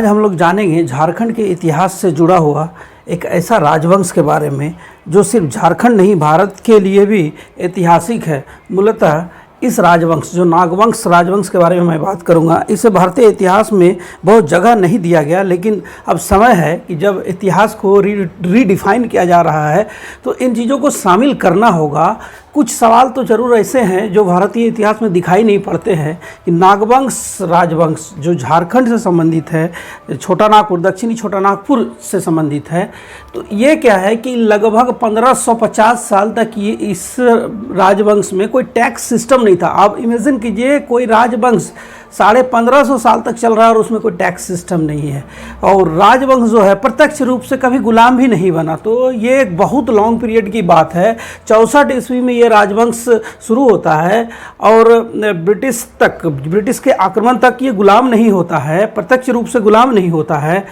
आज हम लोग जानेंगे झारखंड के इतिहास से जुड़ा हुआ एक ऐसा राजवंश के बारे में जो सिर्फ झारखंड नहीं भारत के लिए भी ऐतिहासिक है। मूलतः इस राजवंश जो नागवंश राजवंश के बारे में मैं बात करूंगा। इसे भारतीय इतिहास में बहुत जगह नहीं दिया गया, लेकिन अब समय है कि जब इतिहास को रीडिफाइन किया जा रहा है तो इन चीज़ों को शामिल करना होगा। कुछ सवाल तो ज़रूर ऐसे हैं जो भारतीय इतिहास में दिखाई नहीं पड़ते हैं कि नागवंश राजवंश जो झारखंड से संबंधित है, छोटा नागपुर दक्षिणी छोटा नागपुर से संबंधित है, तो ये क्या है कि लगभग 1550 साल तक ये इस राजवंश में कोई टैक्स सिस्टम नहीं था। आप इमेजिन कीजिए कोई राजवंश 1550 साल तक चल रहा है और उसमें कोई टैक्स सिस्टम नहीं है, और राजवंश जो है प्रत्यक्ष रूप से कभी गुलाम भी नहीं बना। तो ये एक बहुत लॉन्ग पीरियड की बात है। 64 ईस्वी में ये राजवंश शुरू होता है और ब्रिटिश के आक्रमण तक ये गुलाम नहीं होता है, प्रत्यक्ष रूप से गुलाम नहीं होता है।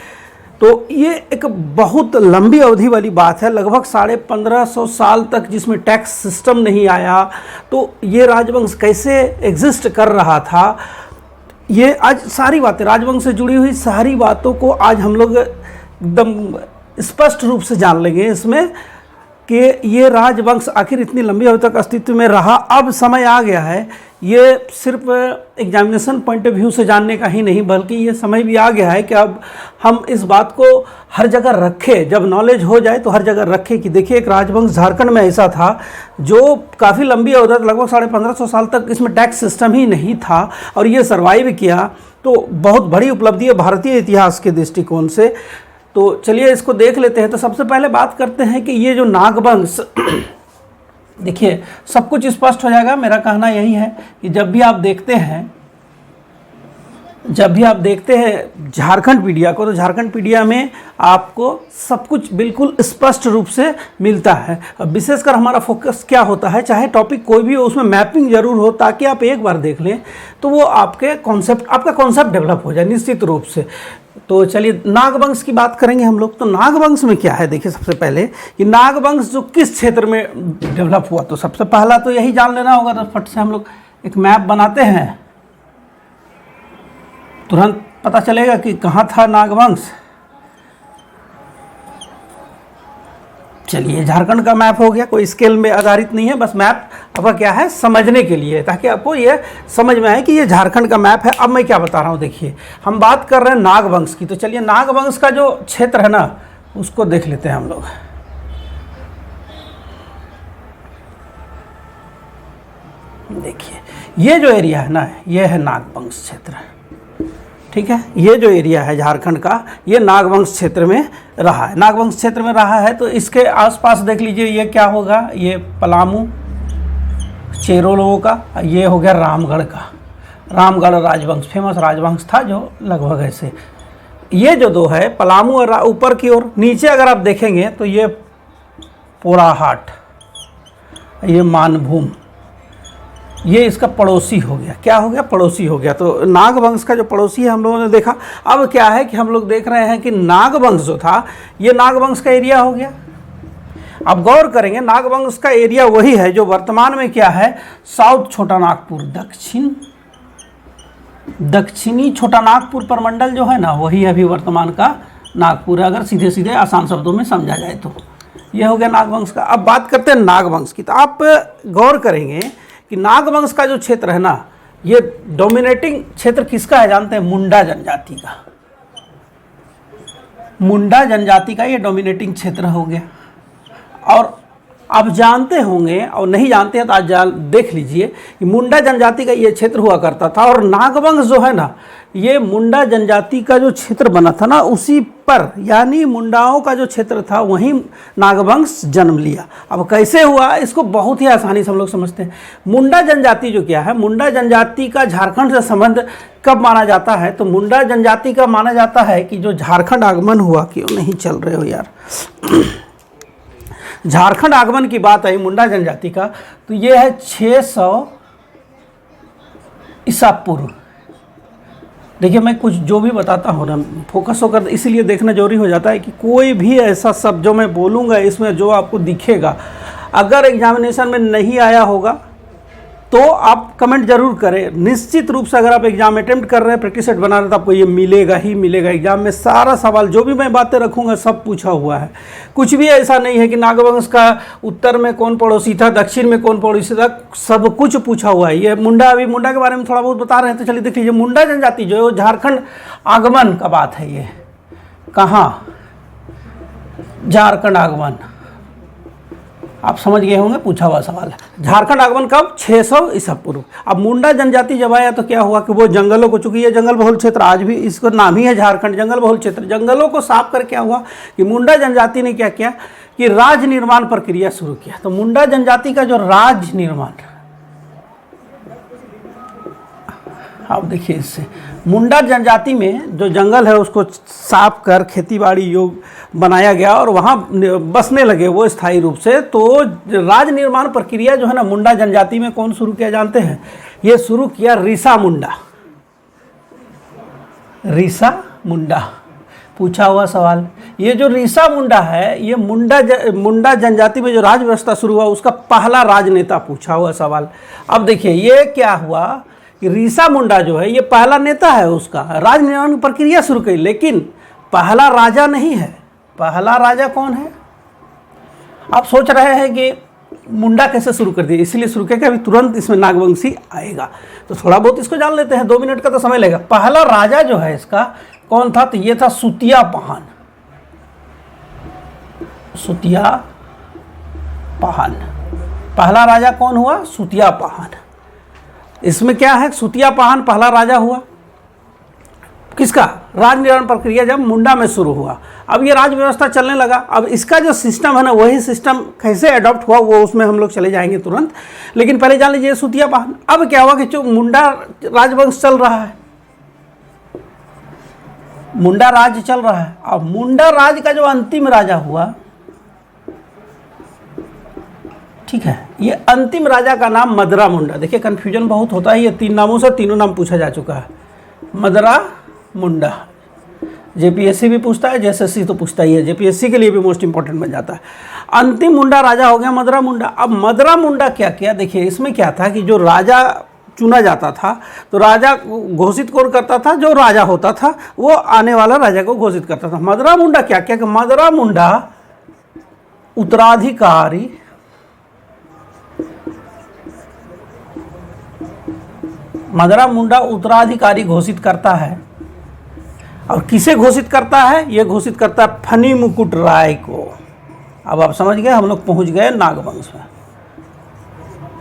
तो ये एक बहुत लंबी अवधि वाली बात है, लगभग 1550 साल तक जिसमें टैक्स सिस्टम नहीं आया। तो ये राजवंश कैसे एग्जिस्ट कर रहा था, ये आज सारी बातें राजवंश से जुड़ी हुई सारी बातों को आज हम लोग एकदम स्पष्ट रूप से जान लेंगे इसमें कि ये राजवंश आखिर इतनी लंबी अवधि तक अस्तित्व में रहा। अब समय आ गया है ये सिर्फ एग्जामिनेशन पॉइंट ऑफ व्यू से जानने का ही नहीं, बल्कि ये समय भी आ गया है कि अब हम इस बात को हर जगह रखें। जब नॉलेज हो जाए तो हर जगह रखें कि देखिए एक राजवंश झारखंड में ऐसा था जो काफ़ी लंबी अवधि लगभग 1550 साल तक इसमें टैक्स सिस्टम ही नहीं था और ये सर्वाइव किया। तो बहुत बड़ी उपलब्धि है भारतीय इतिहास के दृष्टिकोण से। तो चलिए इसको देख लेते हैं। तो सबसे पहले बात करते हैं कि ये जो नागवंश देखिए सब कुछ स्पष्ट हो जाएगा। मेरा कहना यही है कि जब भी आप देखते हैं झारखंड पीडिया को, तो झारखंड पीडिया में आपको सब कुछ बिल्कुल स्पष्ट रूप से मिलता है। अब विशेषकर हमारा फोकस क्या होता है, चाहे टॉपिक कोई भी हो उसमें मैपिंग जरूर हो, ताकि आप एक बार देख लें तो वो आपका कॉन्सेप्ट डेवलप हो जाए निश्चित रूप से। तो चलिए नागवंश की बात करेंगे हम लोग। तो नागवंश में क्या है, देखिए सबसे पहले कि नागवंश जो किस क्षेत्र में डेवलप हुआ, तो सबसे पहला तो यही जान लेना होगा। तो फट से हम लोग एक मैप बनाते हैं, तुरंत पता चलेगा कि कहाँ था नागवंश। चलिए झारखंड का मैप हो गया, कोई स्केल में आधारित नहीं है, बस मैप आपका क्या है समझने के लिए, ताकि आपको ये समझ में आए कि ये झारखंड का मैप है। अब मैं क्या बता रहा हूँ, देखिए हम बात कर रहे हैं नागवंश की। तो चलिए नागवंश का जो क्षेत्र है ना उसको देख लेते हैं हम लोग। देखिए ये जो एरिया है ना, ये है नागवंश क्षेत्र, ठीक है। ये जो एरिया है झारखंड का, ये नागवंश क्षेत्र में रहा है। नागवंश क्षेत्र में रहा है तो इसके आसपास देख लीजिए ये क्या होगा, ये पलामू चेरो लोगों का, ये हो गया रामगढ़ का। रामगढ़ राजवंश फेमस राजवंश था जो लगभग ऐसे। ये जो दो है पलामू और ऊपर की ओर, नीचे अगर आप देखेंगे तो ये पोराहाट, ये मानभूम, ये इसका पड़ोसी हो गया। क्या हो गया, पड़ोसी हो गया। तो नागवंश का जो पड़ोसी है हम लोगों ने देखा। अब क्या है कि हम लोग देख रहे हैं कि नागवंश जो था ये नागवंश का एरिया हो गया। अब गौर करेंगे नागवंश का एरिया वही है जो वर्तमान में क्या है, साउथ छोटा नागपुर, दक्षिणी छोटा नागपुर प्रमंडल जो है ना, वही अभी वर्तमान का नागपुर है, अगर सीधे सीधे आसान शब्दों में समझा जाए तो। ये हो गया नागवंश का। अब बात करते हैं नागवंश की। तो आप गौर करेंगे कि नागवंश का जो क्षेत्र है ना, ये डोमिनेटिंग क्षेत्र किसका है जानते हैं, मुंडा जनजाति का। मुंडा जनजाति का ये डोमिनेटिंग क्षेत्र हो गया। और आप जानते होंगे और नहीं जानते हैं तो आज देख लीजिए कि मुंडा जनजाति का ये क्षेत्र हुआ करता था, और नागवंश जो है ना, ये मुंडा जनजाति का जो क्षेत्र बना था ना उसी पर, यानी मुंडाओं का जो क्षेत्र था वहीं नागवंश जन्म लिया। अब कैसे हुआ इसको बहुत ही आसानी से हम लोग समझते हैं। मुंडा जनजाति जो क्या है, मुंडा जनजाति का झारखंड से संबंध कब माना जाता है, तो मुंडा जनजाति का माना जाता है कि जो झारखंड आगमन हुआ, क्यों नहीं चल रहे हो यार झारखंड आगमन की बात आई मुंडा जनजाति का, तो ये है 600 ईसा पूर्व। देखिए मैं कुछ जो भी बताता हूँ ना, फोकस होकर इसीलिए देखना जरूरी हो जाता है कि कोई भी ऐसा शब्द जो मैं बोलूँगा इसमें जो आपको दिखेगा, अगर एग्जामिनेशन में नहीं आया होगा तो आप कमेंट जरूर करें। निश्चित रूप से अगर आप एग्जाम अटेम्प्ट कर रहे हैं, प्रैक्टिस सेट बना रहे हैं, तो आपको ये मिलेगा ही मिलेगा। एग्जाम में सारा सवाल जो भी मैं बातें रखूंगा सब पूछा हुआ है। कुछ भी ऐसा नहीं है कि नागवंश का उत्तर में कौन पड़ोसी था, दक्षिण में कौन पड़ोसी था, सब कुछ पूछा हुआ है। ये मुंडा, अभी मुंडा के बारे में थोड़ा बहुत बता रहे हैं, तो चलिए देख लीजिए। मुंडा जनजाति जो है वो झारखंड आगमन का बात है। ये कहाँ? झारखंड आगमन, आप समझ गए होंगे, पूछा हुआ सवाल है। झारखंड आगमन कब? 600 ईसा पूर्व। अब मुंडा जनजाति जब आया तो क्या हुआ कि वो जंगलों को, चूंकि ये जंगल बहुल क्षेत्र, आज भी इसका नाम ही है झारखंड जंगल बहुल क्षेत्र, जंगलों को साफ कर क्या हुआ कि मुंडा जनजाति ने क्या किया कि राज निर्माण प्रक्रिया शुरू किया। तो मुंडा जनजाति का जो राज निर्माण, आप देखिए इससे मुंडा जनजाति में जो जंगल है उसको साफ कर खेती-बाड़ी योग्य बनाया गया और वहाँ बसने लगे वो स्थायी रूप से। तो राज निर्माण प्रक्रिया जो है ना, मुंडा जनजाति में कौन शुरू किया जानते हैं? ये शुरू किया रीसा मुंडा। रीसा मुंडा, पूछा हुआ सवाल। ये जो रीसा मुंडा है, ये मुंडा जनजाति में जो राज व्यवस्था शुरू हुआ उसका पहला राजनेता, पूछा हुआ सवाल। अब देखिए ये क्या हुआ कि रीसा मुंडा जो है ये पहला नेता है, उसका राज निर्माण प्रक्रिया शुरू की, लेकिन पहला राजा नहीं है। पहला राजा कौन है? आप सोच रहे हैं कि मुंडा कैसे शुरू कर दिया, इसलिए शुरू किया कि अभी तुरंत इसमें नागवंशी आएगा, तो थोड़ा बहुत इसको जान लेते हैं, 2 मिनट का तो समय लगेगा। पहला राजा जो है इसका कौन था? तो ये था सुतिया पहान। सुतिया पहान पहला राजा कौन हुआ? सुतिया पहान। इसमें क्या है? सुतिया पहान पहला राजा हुआ। किसका? राज निर्माण प्रक्रिया जब मुंडा में शुरू हुआ। अब ये राज व्यवस्था चलने लगा। अब इसका जो सिस्टम है ना, वही सिस्टम कैसे अडॉप्ट हुआ वो उसमें हम लोग चले जाएंगे तुरंत, लेकिन पहले जान लीजिए सुतिया पहान। अब क्या हुआ कि जो मुंडा राजवंश चल रहा है, मुंडा राज चल रहा है। अब मुंडा राज का जो अंतिम राजा हुआ, ठीक है, ये अंतिम राजा का नाम मदरा मुंडा। देखिए कंफ्यूजन बहुत होता है, ये 3 नामों से तीनों नाम पूछा जा चुका है। मदरा मुंडा, जेपीएससी भी पूछता है, जेएसएससी तो पूछता ही है, जेपीएससी के लिए भी मोस्ट इंपॉर्टेंट बन जाता है। अंतिम मुंडा राजा हो गया मदरा मुंडा। अब मदरा मुंडा क्या किया? देखिए इसमें क्या था कि जो राजा चुना जाता था, तो राजा घोषित कौन करता था? जो राजा होता था वो आने वाला राजा को घोषित करता था। मदरा मुंडा क्या किया कि मदरा मुंडा उत्तराधिकारी घोषित करता है। और किसे घोषित करता है? ये घोषित करता है फनी मुकुट राय को। अब आप समझ गए, हम लोग पहुंच गए नागवंश में।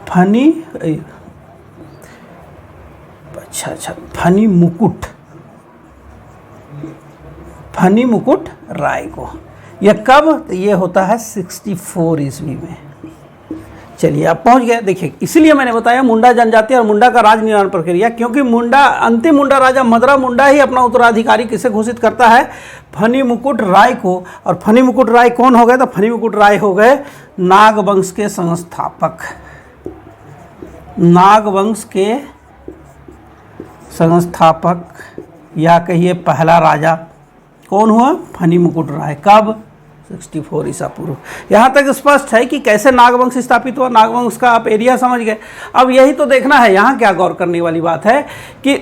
फनी मुकुट राय को। यह कब? तो ये होता है 64 ईस्वी में। चलिए आप पहुंच गए। देखिए इसीलिए मैंने बताया मुंडा जनजाति और मुंडा का राज निर्माण प्रक्रिया, क्योंकि अंतिम मुंडा राजा मदरा मुंडा ही अपना उत्तराधिकारी किसे घोषित करता है? फनी मुकुट राय को। और फनी मुकुट राय कौन हो गए? तो फनी मुकुट राय हो गए नागवंश के संस्थापक। नागवंश के संस्थापक या कहिए पहला राजा कौन हुआ? फनी मुकुट राय। कब? 64 ईसा पूर्व। यहाँ तक स्पष्ट है कि कैसे नागवंश स्थापित हुआ। नागवंश का आप एरिया समझ गए। अब यही तो देखना है, यहाँ क्या गौर करने वाली बात है कि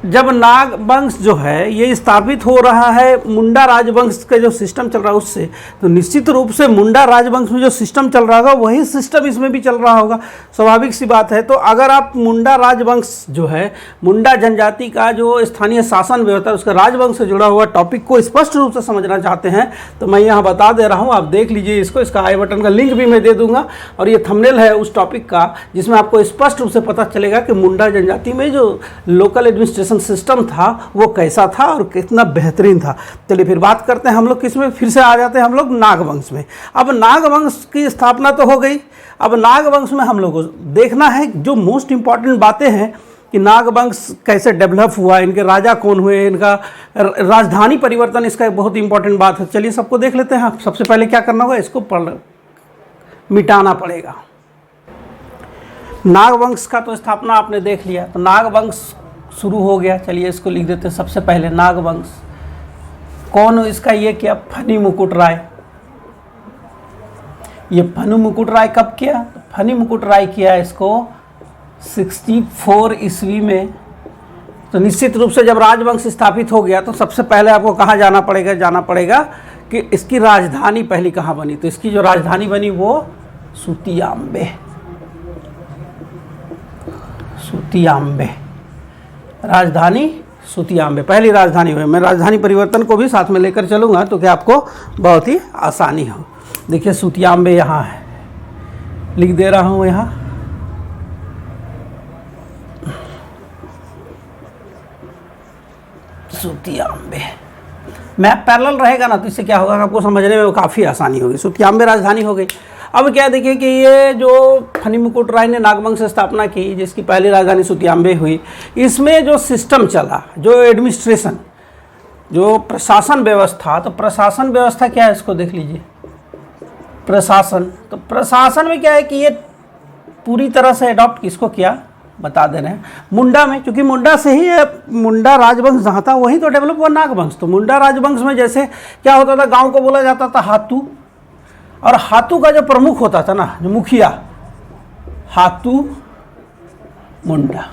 जब नागवंश जो है ये स्थापित हो रहा है मुंडा राजवंश का जो सिस्टम चल रहा है उससे, तो निश्चित रूप से मुंडा राजवंश में जो सिस्टम चल रहा होगा वही सिस्टम इसमें भी चल रहा होगा, स्वाभाविक सी बात है। तो अगर आप मुंडा राजवंश जो है, मुंडा जनजाति का जो स्थानीय शासन व्यवस्था उसका राजवंश से जुड़ा हुआ टॉपिक को स्पष्ट रूप से समझना चाहते हैं तो मैं यहाँ बता दे रहा हूँ, आप देख लीजिए इसको। इसका आई बटन का लिंक भी मैं दे दूंगा और ये थंबनेल है उस टॉपिक का जिसमें आपको स्पष्ट रूप से पता चलेगा कि मुंडा जनजाति में जो लोकल एडमिनिस्ट्रेशन सिस्टम था वो कैसा था और कितना बेहतरीन था। चलिए फिर बात करते हैं हम लोग किसमें, फिर से आ जाते हैं हम लोग नागवंश में। अब नागवंश की स्थापना तो हो गई। अब नागवंश में हम लोग को देखना है जो मोस्ट इंपॉर्टेंट बातें हैं कि नागवंश कैसे डेवलप हुआ, इनके राजा कौन हुए, इनका राजधानी परिवर्तन, इसका एक बहुत इंपॉर्टेंट बात है। चलिए सबको देख लेते हैं। सबसे पहले क्या करना होगा, इसको मिटाना पड़ेगा। नागवंश का तो स्थापना आपने देख लिया, तो नागवंश शुरू हो गया। चलिए इसको लिख देते हैं सबसे पहले नागवंश। कौन हो इसका? ये क्या? फनी मुकुट राय। ये फनी मुकुट राय कब किया? फनी मुकुट राय किया इसको 64 ईस्वी में। तो निश्चित रूप से जब राजवंश स्थापित हो गया तो सबसे पहले आपको कहाँ जाना पड़ेगा कि इसकी राजधानी पहली कहाँ बनी। तो इसकी जो राजधानी बनी वो सुतियाम्बे राजधानी सुतियाम्बे पहली राजधानी हुई। मैं राजधानी परिवर्तन को भी साथ में लेकर चलूँगा तो क्या आपको बहुत ही आसानी हो। देखिए सुतियाम्बे यहाँ है, लिख दे रहा हूँ यहाँ। सुतियाम्बे मैप पैरेलल रहेगा ना तो इससे क्या होगा, आपको समझने में काफ़ी आसानी होगी। सुतियाम्बे राजधानी हो गई। अब क्या देखिए कि ये जो फनी मुकुट राय ने नागवंश से स्थापना की, जिसकी पहली राजधानी सुतियाम्बे हुई, इसमें जो सिस्टम चला, जो एडमिनिस्ट्रेशन, जो प्रशासन व्यवस्था, तो प्रशासन व्यवस्था क्या है इसको देख लीजिए। प्रशासन, तो प्रशासन में क्या है कि ये पूरी तरह से अडॉप्ट किसको किया बता दे रहे हैं, मुंडा में। क्योंकि मुंडा से ही मुंडा राजवंश जहाँ था वहीं तो डेवलप हुआ नागवंश। तो मुंडा राजवंश में जैसे क्या होता था, गांव को बोला जाता था हातू, और हातू का जो प्रमुख होता था ना, जो मुखिया, हातू मुंडा।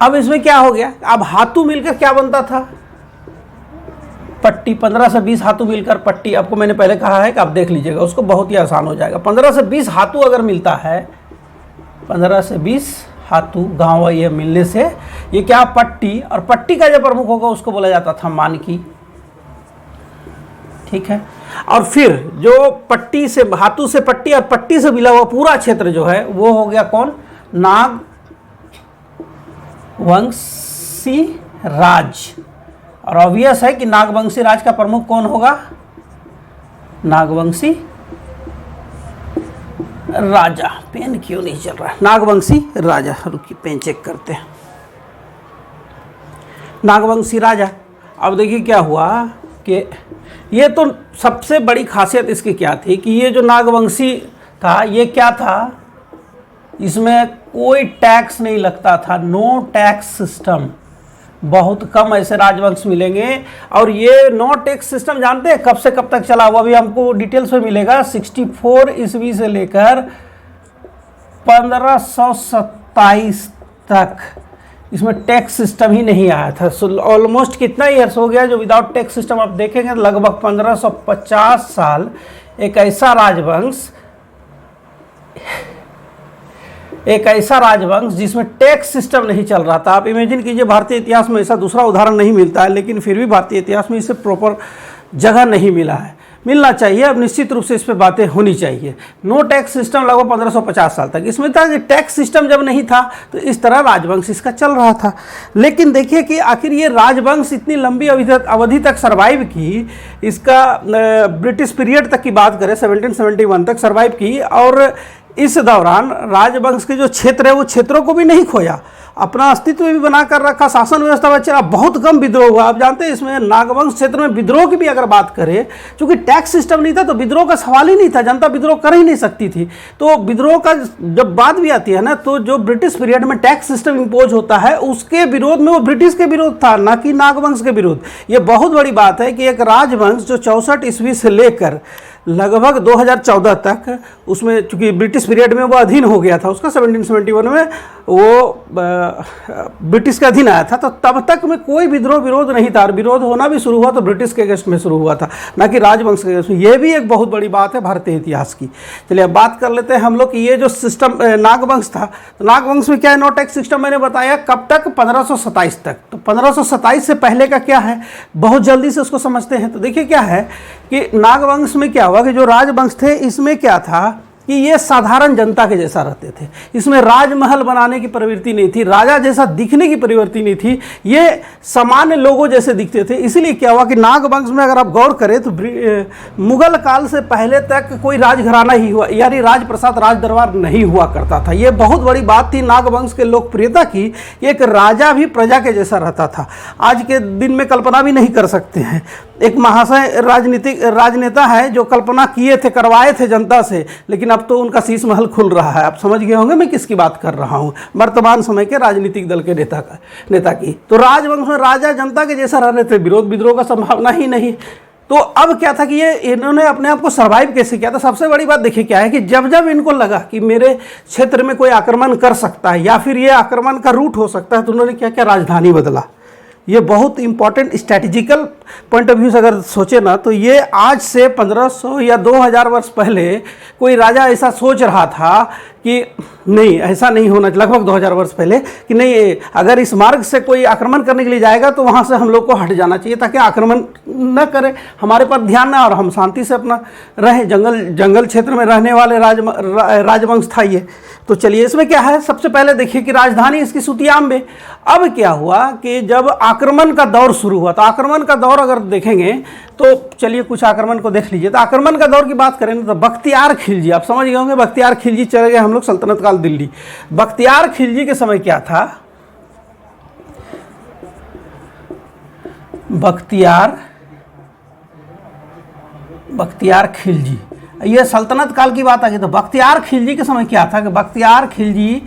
अब इसमें क्या हो गया, अब हातू मिलकर क्या बनता था, पट्टी। 15 से 20 हाथू मिलकर पट्टी। आपको मैंने पहले कहा है कि आप देख लीजिएगा, उसको बहुत ही आसान हो जाएगा। 15 से 20 हाथू अगर मिलता है, 15 से 20 हाथू गाँव ये मिलने से ये क्या पट्टी, और पट्टी का जो प्रमुख होगा उसको बोला जाता था मानकी। ठीक है। और फिर जो पट्टी से, हाथू से पट्टी और पट्टी से मिला हुआ पूरा क्षेत्र जो है वो हो गया कौन, नागवंशी राज। और ऑब्वियस है कि नागवंशी राज का प्रमुख कौन होगा, नागवंशी राजा। पेन क्यों नहीं चल रहा है, नागवंशी राजा। रुकिए पेन चेक करते हैं। नागवंशी राजा। अब देखिए क्या हुआ कि ये तो सबसे बड़ी खासियत इसकी क्या थी कि ये जो नागवंशी था ये क्या था, इसमें कोई टैक्स नहीं लगता था, नो टैक्स सिस्टम। बहुत कम ऐसे राजवंश मिलेंगे। और ये नो टैक्स सिस्टम जानते हैं कब से कब तक चला हुआ, अभी हमको डिटेल्स में मिलेगा। 64 ईस्वी से लेकर 1527 तक इसमें टैक्स सिस्टम ही नहीं आया था। ऑलमोस्ट कितना ईयर्स हो गया जो विदाउट टैक्स सिस्टम आप देखेंगे, लगभग 1550 साल एक ऐसा राजवंश जिसमें टैक्स सिस्टम नहीं चल रहा था। आप इमेजिन कीजिए, भारतीय इतिहास में ऐसा दूसरा उदाहरण नहीं मिलता है, लेकिन फिर भी भारतीय इतिहास में इसे प्रॉपर जगह नहीं मिला है। मिलना चाहिए, अब निश्चित रूप से इस पर बातें होनी चाहिए। नो टैक्स सिस्टम लगभग 1550 साल तक इसमें था कि टैक्स सिस्टम जब नहीं था तो इस तरह राजवंश इसका चल रहा था। लेकिन देखिए कि आखिर ये राजवंश इतनी लंबी अवधि तक सर्वाइव की, इसका ब्रिटिश पीरियड तक की बात करें 1771 तक सर्वाइव की, और इस दौरान राजवंश के जो क्षेत्र है वो क्षेत्रों को भी नहीं खोया, अपना अस्तित्व भी बनाकर रखा, शासन व्यवस्था में चला, बहुत कम विद्रोह हुआ। आप जानते हैं इसमें नागवंश क्षेत्र में विद्रोह की भी अगर बात करें, क्योंकि टैक्स सिस्टम नहीं था तो विद्रोह का सवाल ही नहीं था, जनता विद्रोह कर ही नहीं सकती थी। तो विद्रोह का जब बात भी आती है ना, तो जो ब्रिटिश पीरियड में टैक्स सिस्टम इम्पोज होता है उसके विरोध में वो ब्रिटिश के विरोध था, ना कि नागवंश के विरोध। ये बहुत बड़ी बात है कि एक राजवंश जो 64 ईस्वी से लेकर लगभग 2014 तक, उसमें चूंकि ब्रिटिश पीरियड में वो अधीन हो गया था, उसका 1771 में वो ब्रिटिश के अधीन आया था, तो तब तक में कोई विरोध नहीं था। और विरोध होना भी शुरू हुआ तो ब्रिटिश के अगेंस्ट में शुरू हुआ था, ना कि राजवंश के अगेंस्ट में। ये भी एक बहुत बड़ी बात है भारतीय इतिहास की। चलिए अब बात कर लेते हैं हम लोग कि ये जो सिस्टम नागवंश था, तो नागवंश में क्या है, नो टैक्स सिस्टम मैंने बताया कब तक, 1527 तक। तो 1527 से पहले का क्या है, बहुत जल्दी से उसको समझते हैं। तो देखिए क्या है कि नागवंश में क्या हुआ कि जो राजवंश थे इसमें क्या था कि ये साधारण जनता के जैसा रहते थे। इसमें राजमहल बनाने की प्रवृत्ति नहीं थी, राजा जैसा दिखने की प्रवृत्ति नहीं थी, ये सामान्य लोगों जैसे दिखते थे। इसीलिए क्या हुआ कि नागवंश में अगर आप गौर करें तो मुगल काल से पहले तक कोई राजघराना ही हुआ, यानी राजप्रसाद, राज दरबार नहीं हुआ करता था। ये बहुत बड़ी बात थी नागवंश के लोकप्रियता की, एक राजा भी प्रजा के जैसा रहता था। आज के दिन में कल्पना भी नहीं कर सकते हैं। एक महाशय राजनेता है जो कल्पना किए थे, करवाए थे जनता से, लेकिन अब तो उनका शीश महल खुल रहा है। आप समझ गए होंगे मैं किसकी बात कर रहा हूँ, वर्तमान समय के राजनीतिक दल के नेता की। तो राजवंश में राजा जनता के जैसा रह रहे थे, विरोध विद्रोह का संभावना ही नहीं। तो अब क्या था कि ये इन्होंने अपने आप को सर्वाइव कैसे किया था। सबसे बड़ी बात देखिए क्या है कि जब जब इनको लगा कि मेरे क्षेत्र में कोई आक्रमण कर सकता है या फिर ये आक्रमण का रूट हो सकता है, तो उन्होंने क्या क्या राजधानी बदला। ये बहुत important strategical point of view से अगर सोचे ना, तो ये आज से 1500 या 2000 वर्ष पहले कोई राजा ऐसा सोच रहा था कि नहीं, ऐसा नहीं होना, लगभग 2000 वर्ष पहले, कि नहीं, अगर इस मार्ग से कोई आक्रमण करने के लिए जाएगा तो वहाँ से हम लोग को हट जाना चाहिए ताकि आक्रमण न करे, हमारे पर ध्यान ना, और हम शांति से अपना रहे। जंगल क्षेत्र में रहने वाले राजवंश था ये। तो चलिए, इसमें क्या है, सबसे पहले देखिए कि राजधानी इसकी सुतियाम्बे। अब क्या हुआ कि जब आक्रमण का दौर शुरू हुआ, तो आक्रमण का दौर अगर देखेंगे तो चलिए कुछ आक्रमण को देख लीजिए। तो आक्रमण का दौर की बात करें तो बख्तियार खिलजी, आप समझ गए होंगे, बख्तियार खिलजी चले गए हम लोग सल्तनत काल दिल्ली। बख्तियार खिलजी के समय क्या था, बख्तियार खिलजी, ये सल्तनत काल की बात आ गई। तो बख्तियार खिलजी के समय क्या था कि बख्तियार खिलजी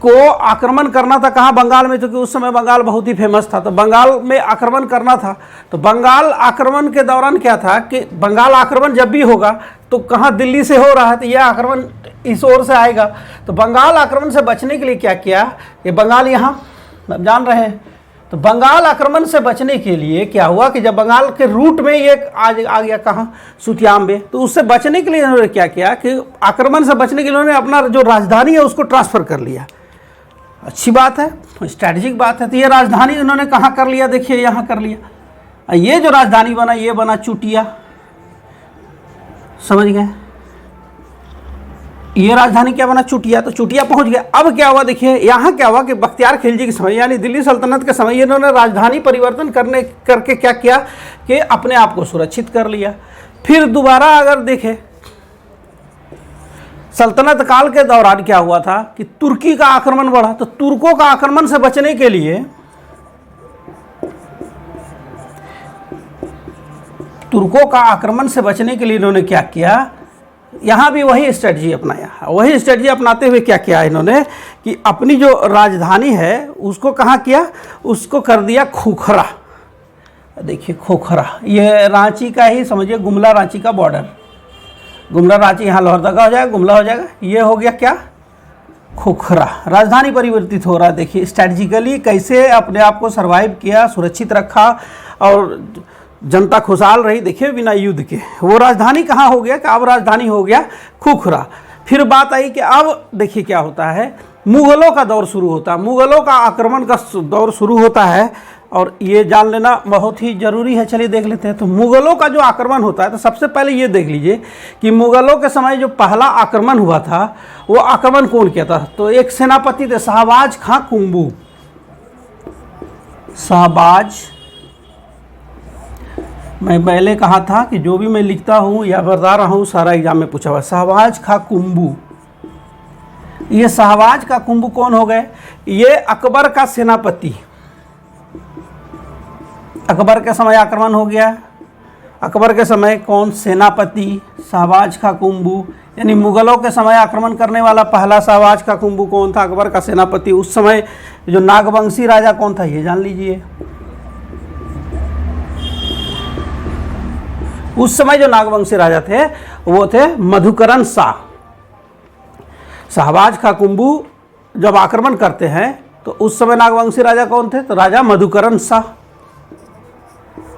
को आक्रमण करना था कहाँ, बंगाल में, क्योंकि उस समय बंगाल बहुत ही फेमस था। तो बंगाल में आक्रमण करना था। तो बंगाल आक्रमण के दौरान क्या था कि बंगाल आक्रमण जब भी होगा तो कहाँ, दिल्ली से हो रहा है, तो यह आक्रमण इस ओर से आएगा। तो बंगाल आक्रमण से बचने के लिए क्या किया कि बंगाल यहाँ, आप जान रहे हैं, तो बंगाल आक्रमण से बचने के लिए क्या हुआ कि जब बंगाल के रूट में ये आ गया कहाँ, सुतियाम्बे, तो उससे बचने के लिए इन्होंने क्या किया कि आक्रमण से बचने के लिए उन्होंने अपना जो राजधानी है उसको ट्रांसफ़र कर लिया। अच्छी बात है, स्ट्रैटेजिक बात है। तो ये राजधानी उन्होंने कहाँ कर लिया, देखिए यहाँ कर लिया। ये जो राजधानी बना, ये बना चुटिया, समझ गए, ये राजधानी क्या बना, चुटिया। तो चुटिया पहुंच गया। अब क्या हुआ, देखिए यहाँ क्या हुआ कि बख्तियार खिलजी के समय यानी दिल्ली सल्तनत के समय इन्होंने राजधानी परिवर्तन करके क्या किया कि अपने आप को सुरक्षित कर लिया। फिर दोबारा अगर देखें सल्तनत काल के दौरान क्या हुआ था कि तुर्की का आक्रमण बढ़ा। तो तुर्कों का आक्रमण से बचने के लिए, इन्होंने क्या किया, यहाँ भी वही स्ट्रेटजी अपनाया। वही स्ट्रेटजी अपनाते हुए क्या किया इन्होंने कि अपनी जो राजधानी है उसको कहाँ किया, उसको कर दिया खोखरा। देखिए खोखरा, ये रांची का ही समझिए, गुमला रांची का बॉर्डर, गुमला रांची यहाँ लोहरदगा हो जाएगा, गुमला हो जाएगा, ये हो गया क्या, खोखरा। राजधानी परिवर्तित हो रहा है। देखिए स्ट्रैटेजिकली कैसे अपने आप को सर्वाइव किया, सुरक्षित रखा और जनता खुशहाल रही, देखिए बिना युद्ध के। वो राजधानी कहाँ हो गया कि अब राजधानी हो गया खोखरा। फिर बात आई कि अब देखिए क्या होता है, मुग़लों का दौर शुरू होता है, मुग़लों का आक्रमण का दौर शुरू होता है, और ये जान लेना बहुत ही ज़रूरी है। चलिए देख लेते हैं। तो मुग़लों का जो आक्रमण होता है, तो सबसे पहले ये देख लीजिए कि मुग़लों के समय जो पहला आक्रमण हुआ था, वो आक्रमण कौन किया था। तो एक सेनापति थे शाहबाज खां कुंबू। शाहबाज, मैं पहले कहा था कि जो भी मैं लिखता हूँ या बता रहा हूँ सारा एग्जाम में पूछा हुआ। शाहबाज खां कुंबू, ये शाहबाज खां कुंबू कौन हो गए, ये अकबर का सेनापति। अकबर के समय आक्रमण हो गया। अकबर के समय कौन, सेनापति शाहबाज खां कुंबू, यानी मुग़लों के समय आक्रमण करने वाला पहला शाहबाज खां कुंबू कौन था, अकबर का सेनापति। उस समय जो नागवंशी राजा कौन था, ये जान लीजिए। उस समय जो नागवंशी राजा थे वो थे मधुकरण शाह। शाहबाज खां कुंबू जब आक्रमण करते हैं तो उस समय नागवंशी राजा कौन थे, तो राजा मधुकरण शाह।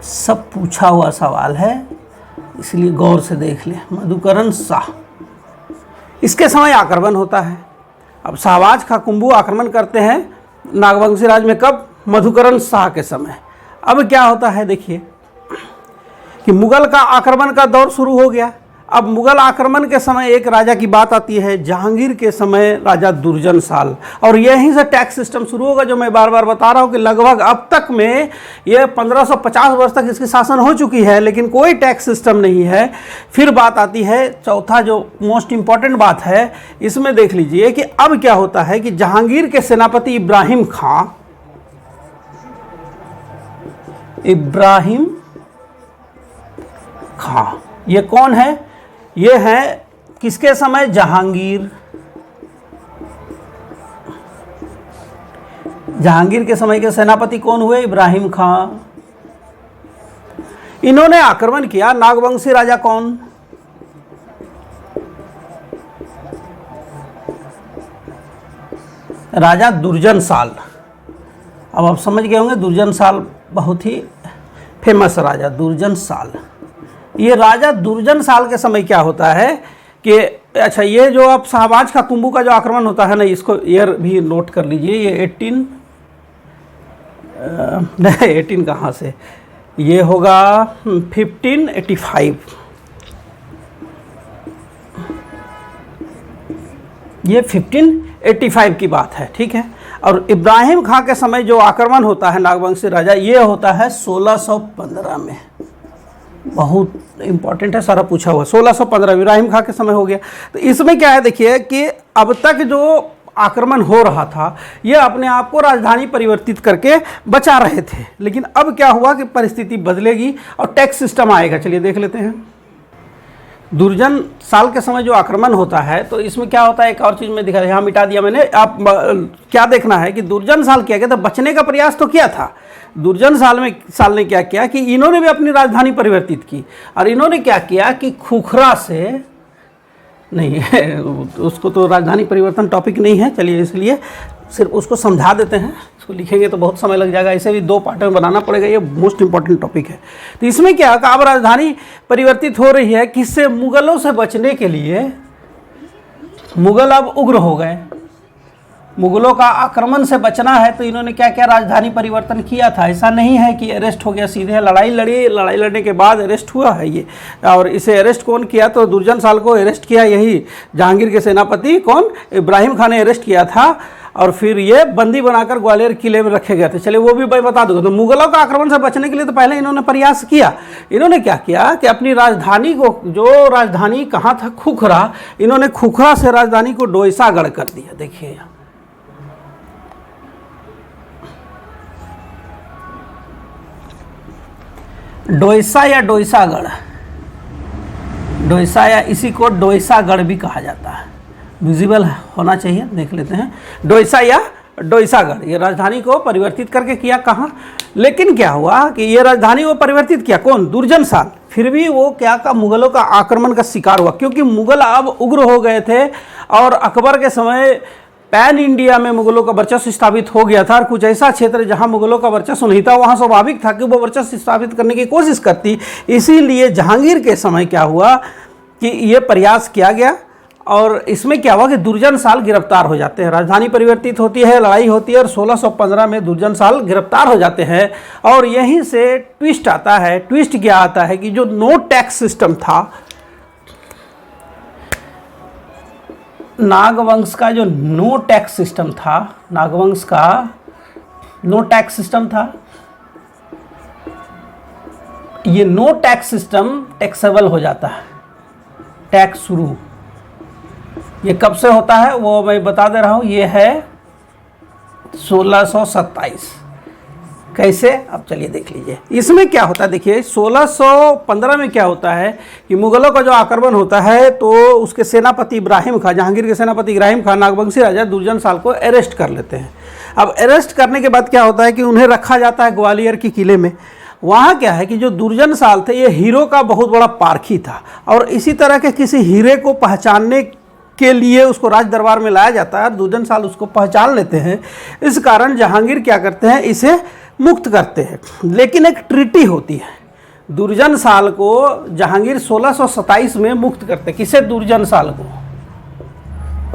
सब पूछा हुआ सवाल है, इसलिए गौर से देख लें। मधुकरण शाह, इसके समय आक्रमण होता है। अब शाहबाज खां कुंबू आक्रमण करते हैं नागवंशी राज में, कब, मधुकरण शाह के समय। अब क्या होता है, देखिए कि मुग़ल का आक्रमण का दौर शुरू हो गया। अब मुग़ल आक्रमण के समय एक राजा की बात आती है, जहांगीर के समय राजा दुर्जन साल, और यहीं से टैक्स सिस्टम शुरू होगा, जो मैं बार बार बता रहा हूँ कि लगभग अब तक में ये 1550 वर्ष तक इसकी शासन हो चुकी है, लेकिन कोई टैक्स सिस्टम नहीं है। फिर बात आती है, चौथा जो मोस्ट इम्पॉर्टेंट बात है, इसमें देख लीजिए कि अब क्या होता है कि जहांगीर के सेनापति इब्राहिम खां, ये कौन है, ये है किसके समय, जहांगीर। जहांगीर के समय के सेनापति कौन हुए, इब्राहिम खां। इन्होंने आक्रमण किया। नागवंशी राजा कौन? राजा दुर्जनशाल। अब आप समझ गए होंगे, दुर्जनशाल बहुत ही फेमस राजा दुर्जनशाल। ये राजा दुर्जनशाल के समय क्या होता है कि अच्छा, ये जो अब शाहबाज का कुंभू का जो आक्रमण होता है ना, इसको ईयर भी नोट कर लीजिए। ये 18 कहाँ से, ये होगा 1585। ये 1585 की बात है, ठीक है। और इब्राहिम खां के समय जो आक्रमण होता है नागवंशी राजा, ये होता है 1615 में। बहुत इंपॉर्टेंट है, सारा पूछा हुआ। 1615 इब्राहिम खां के समय हो गया। तो इसमें क्या है देखिए कि अब तक जो आक्रमण हो रहा था, ये अपने आप को राजधानी परिवर्तित करके बचा रहे थे। लेकिन अब क्या हुआ कि परिस्थिति बदलेगी और टैक्स सिस्टम आएगा। चलिए देख लेते हैं। दुर्जन साल के समय जो आक्रमण होता है, तो इसमें क्या होता है, एक और चीज़ में दिखा, यहाँ मिटा दिया मैंने। आप क्या देखना है कि दुर्जन साल किया गया, तो बचने का प्रयास तो किया था। दुर्जन साल ने क्या किया कि इन्होंने भी अपनी राजधानी परिवर्तित की। और इन्होंने क्या किया कि खुखरा से नहीं उसको तो राजधानी परिवर्तन टॉपिक नहीं है, चलिए इसलिए सिर्फ उसको समझा देते हैं। इसको लिखेंगे तो बहुत समय लग जाएगा, इसे भी 2 पार्ट में बनाना पड़ेगा। ये मोस्ट इंपॉर्टेंट टॉपिक है। तो इसमें क्या है, अब राजधानी परिवर्तित हो रही है किससे? मुगलों से बचने के लिए। मुगल अब उग्र हो गए, मुगलों का आक्रमण से बचना है, तो इन्होंने क्या क्या राजधानी परिवर्तन किया था। ऐसा नहीं है कि अरेस्ट हो गया सीधे, लड़ाई लड़ी, लड़ाई लड़ने के बाद अरेस्ट हुआ है ये। और इसे अरेस्ट कौन किया? तो दुर्जन साल को अरेस्ट किया यही जहांगीर के सेनापति कौन, इब्राहिम खान ने अरेस्ट किया था। और फिर ये बंदी बनाकर ग्वालियर किले में रखे गए थे। चलिए वो भी मैं बता दूंगा। तो मुगलों का आक्रमण से बचने के लिए तो पहले इन्होंने प्रयास किया। इन्होंने क्या किया कि अपनी राजधानी को, जो राजधानी कहाँ था, खुखरा, इन्होंने खुखरा से राजधानी को डोईसागढ़ कर दिया। देखिए डोईसा या डोईसागढ़, डोईसा या इसी को डोईसागढ़ भी कहा जाता है। विजिबल होना चाहिए, देख लेते हैं। डोईसा या डोईसागढ़, ये राजधानी को परिवर्तित करके किया कहाँ। लेकिन क्या हुआ कि ये राजधानी को परिवर्तित किया कौन? दुर्जन साल। फिर भी वो क्या का, मुगलों का आक्रमण का शिकार हुआ, क्योंकि मुगल अब उग्र हो गए थे। और अकबर के समय पैन इंडिया में मुगलों का वर्चस्व स्थापित हो गया था। और कुछ ऐसा क्षेत्र जहां मुगलों का वर्चस्व नहीं था, वहां स्वाभाविक था कि वो वर्चस्व स्थापित करने की कोशिश करती। इसीलिए जहांगीर के समय क्या हुआ कि ये प्रयास किया गया। और इसमें क्या हुआ कि दुर्जन साल गिरफ्तार हो जाते हैं। राजधानी परिवर्तित होती है, लड़ाई होती है, और 1615 में दुर्जन साल गिरफ्तार हो जाते हैं। और यहीं से ट्विस्ट आता है। ट्विस्ट क्या आता है कि जो नो टैक्स सिस्टम था, नागवंश का जो नो टैक्स सिस्टम था, नागवंश का नो टैक्स सिस्टम था, ये नो टैक्स सिस्टम टैक्सेबल हो जाता है। टैक्स शुरू ये कब से होता है वो मैं बता दे रहा हूं। ये है 1627। कैसे? अब चलिए देख लीजिए। इसमें क्या होता है, देखिए 1615 में क्या होता है कि मुगलों का जो आक्रमण होता है, तो उसके सेनापति इब्राहिम खान, जहांगीर के सेनापति इब्राहिम खान, नागवंशी राजा दुर्जन साल को अरेस्ट कर लेते हैं। अब अरेस्ट करने के बाद क्या होता है कि उन्हें रखा जाता है ग्वालियर के किले में। वहाँ क्या है कि जो दुर्जन साल थे, ये हीरो का बहुत बड़ा पारखी था। और इसी तरह के किसी हीरे को पहचानने के लिए उसको राज दरबार में लाया जाता है। दुर्जन साल उसको पहचान लेते हैं। इस कारण जहांगीर क्या करते हैं, इसे मुक्त करते हैं। लेकिन एक ट्रीटी होती है। दुर्जन साल को जहांगीर 1627 में मुक्त करते। किसे? दुर्जन साल को।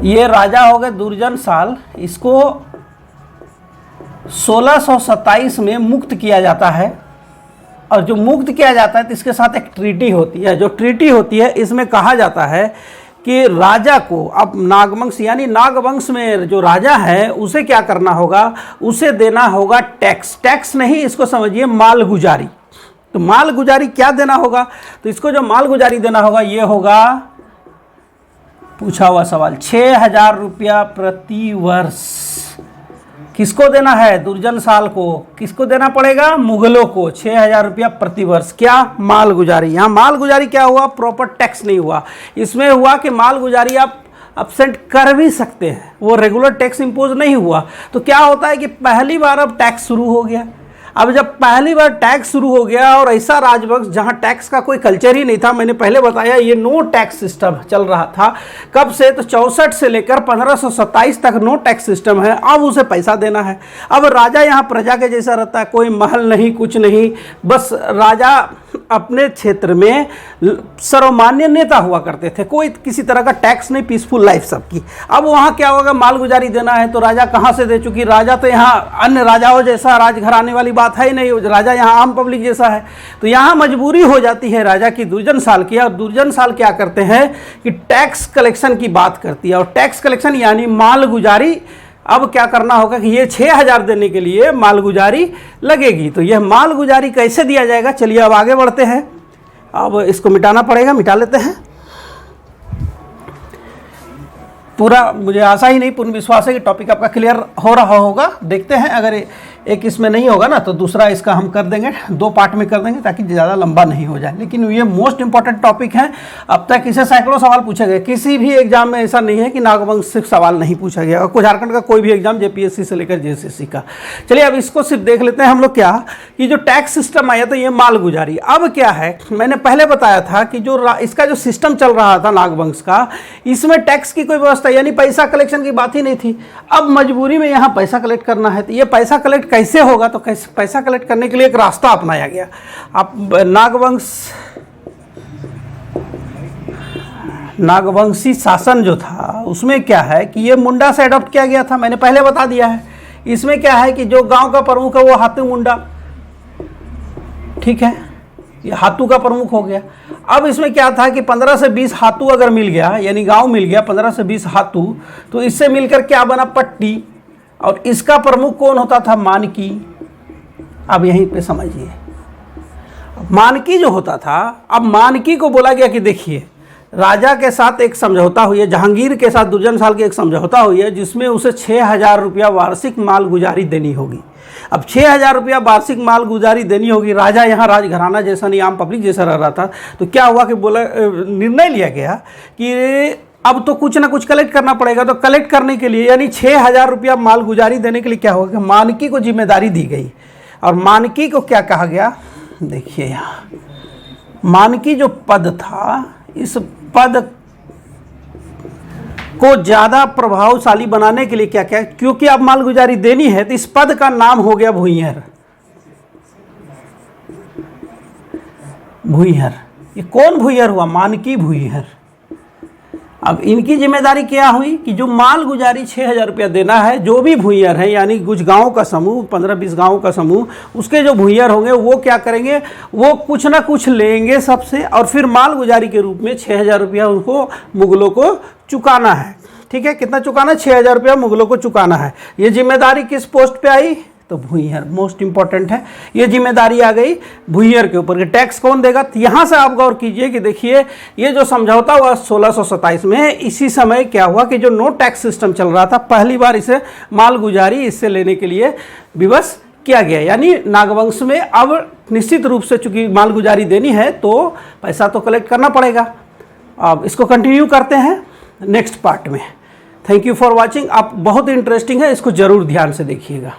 ये राजा हो गए दुर्जन साल, इसको 1627 में मुक्त किया जाता है। और जो मुक्त किया जाता है तो इसके साथ एक ट्रीटी होती है। जो ट्रीटी होती है, इसमें कहा जाता है कि राजा को अब नागवंश, यानी नागवंश में जो राजा है, उसे क्या करना होगा, उसे देना होगा टैक्स। टैक्स नहीं, इसको समझिए मालगुजारी। तो मालगुजारी क्या देना होगा? तो इसको जो मालगुजारी देना होगा, ये होगा पूछा हुआ सवाल, 6000 रुपया प्रति वर्ष। किसको देना है? दुर्जन साल को। किसको देना पड़ेगा? मुगलों को 6000 रुपया प्रति वर्ष। क्या? मालगुजारी। यहाँ मालगुजारी क्या हुआ? प्रॉपर टैक्स नहीं हुआ। इसमें हुआ कि मालगुजारी आप अपसेंट कर भी सकते हैं, वो रेगुलर टैक्स इंपोज नहीं हुआ। तो क्या होता है कि पहली बार अब टैक्स शुरू हो गया। अब जब पहली बार टैक्स शुरू हो गया और ऐसा राजवंश जहां टैक्स का कोई कल्चर ही नहीं था, मैंने पहले बताया ये नो टैक्स सिस्टम चल रहा था। कब से? तो 64 से लेकर 1527 तक नो टैक्स सिस्टम है। अब उसे पैसा देना है। अब राजा यहाँ प्रजा के जैसा रहता है, कोई महल नहीं, कुछ नहीं, बस राजा अपने क्षेत्र में सर्वमान्य नेता हुआ करते थे, कोई किसी तरह का टैक्स नहीं, पीसफुल लाइफ सबकी। अब वहाँ क्या होगा, मालगुजारी देना है तो राजा कहाँ से दे, चूंकि राजा तो यहाँ अन्य राजाओं जैसा राजघराने वाली बात है ही नहीं, राजा यहाँ आम पब्लिक जैसा है। तो यहाँ मजबूरी हो जाती है राजा की दुर्जन साल की। और दुर्जन साल क्या करते हैं कि टैक्स कलेक्शन की बात करती है, और टैक्स कलेक्शन यानी मालगुजारी। अब क्या करना होगा कि ये 6000 देने के लिए मालगुजारी लगेगी। तो यह मालगुजारी कैसे दिया जाएगा, चलिए अब आगे बढ़ते हैं। अब इसको मिटाना पड़ेगा, मिटा लेते हैं। पूरा मुझे आशा ही नहीं, पूर्ण विश्वास है कि टॉपिक आपका क्लियर हो रहा होगा। देखते हैं, अगर एक इसमें नहीं होगा ना तो दूसरा इसका हम कर देंगे, 2 पार्ट में कर देंगे ताकि ज़्यादा लंबा नहीं हो जाए। लेकिन ये मोस्ट इंपॉर्टेंट टॉपिक है। अब तक इसे सैकड़ों सवाल पूछे गए, किसी भी एग्जाम में ऐसा नहीं है कि नागवंश सिर्फ सवाल नहीं पूछा गया, और झारखंड का कोई भी एग्जाम जेपीएससी से लेकर जेएसएससी का। चलिए अब इसको सिर्फ देख लेते हैं हम लोग। क्या कि जो टैक्स सिस्टम आया था ये मालगुजारी। अब क्या है, मैंने पहले बताया था कि जो इसका जो सिस्टम चल रहा था नागवंश का, इसमें टैक्स की कोई व्यवस्था यानी पैसा कलेक्शन की बात ही नहीं थी। अब मजबूरी में यहाँ पैसा कलेक्ट करना है, तो ये पैसा कलेक्ट कैसे होगा, तो कैसे पैसा कलेक्ट करने के लिए एक रास्ता अपनाया गया। अब नागवंशी शासन जो था उसमें क्या है कि ये मुंडा से अडॉप्ट किया गया था, मैंने पहले बता दिया है। इसमें क्या है कि जो गांव का प्रमुख है वो हाथू मुंडा, ठीक है, ये हाथू का प्रमुख हो गया। अब इसमें क्या था कि 15 से 20 हाथू अगर मिल गया, यानी गांव मिल गया 15 से 20 हाथू, तो इससे मिलकर क्या बना, पट्टी। और इसका प्रमुख कौन होता था, मानकी। अब यहीं पे समझिए, मानकी जो होता था, अब मानकी को बोला गया कि देखिए राजा के साथ एक समझौता हुई है, जहांगीर के साथ दुर्जन साल की एक समझौता हुई है, जिसमें उसे 6000 रुपया वार्षिक मालगुजारी देनी होगी। अब 6000 रुपया वार्षिक मालगुजारी देनी होगी। राजा यहाँ राजघराना जैसा नहीं, आम पब्लिक जैसा रह रहा था। तो क्या हुआ कि बोला, निर्णय लिया गया कि अब तो कुछ ना कुछ कलेक्ट करना पड़ेगा। तो कलेक्ट करने के लिए यानी 6000 रुपया मालगुजारी देने के लिए क्या होगा, मानकी को जिम्मेदारी दी गई। और मानकी को क्या कहा गया, देखिए यहाँ मानकी जो पद था, इस पद को ज़्यादा प्रभावशाली बनाने के लिए क्या क्या, क्योंकि अब मालगुजारी देनी है, तो इस पद का नाम हो गया भूइंहर। भूइंहर, ये कौन भूइंहर हुआ, मानकी भूइंहर। अब इनकी जिम्मेदारी क्या हुई कि जो मालगुजारी 6000 रुपया देना है, जो भी भूइंहर है यानी कुछ गाँव का समूह, 15-20 गाँव का समूह, उसके जो भूइंहर होंगे वो क्या करेंगे, वो कुछ ना कुछ लेंगे सबसे, और फिर मालगुजारी के रूप में 6000 रुपया उनको मुगलों को चुकाना है। ठीक है, कितना चुकाना है, 6000 रुपया मुगलों को चुकाना है। ये जिम्मेदारी किस पोस्ट पे आई, तो भूइंहर, मोस्ट इंपॉर्टेंट है। ये जिम्मेदारी आ गई भूइंहर के ऊपर कि टैक्स कौन देगा। तो यहाँ से आप गौर कीजिए कि देखिए ये जो समझौता हुआ 1627 में, इसी समय क्या हुआ कि जो नो टैक्स सिस्टम चल रहा था, पहली बार इसे मालगुजारी इससे लेने के लिए विवश किया गया। यानी नागवंश में अब निश्चित रूप से चूंकि मालगुजारी देनी है तो पैसा तो कलेक्ट करना पड़ेगा। अब इसको कंटिन्यू करते हैं नेक्स्ट पार्ट में। Thank you for watching. आप बहुत इंटरेस्टिंग है, इसको ज़रूर ध्यान से देखिएगा।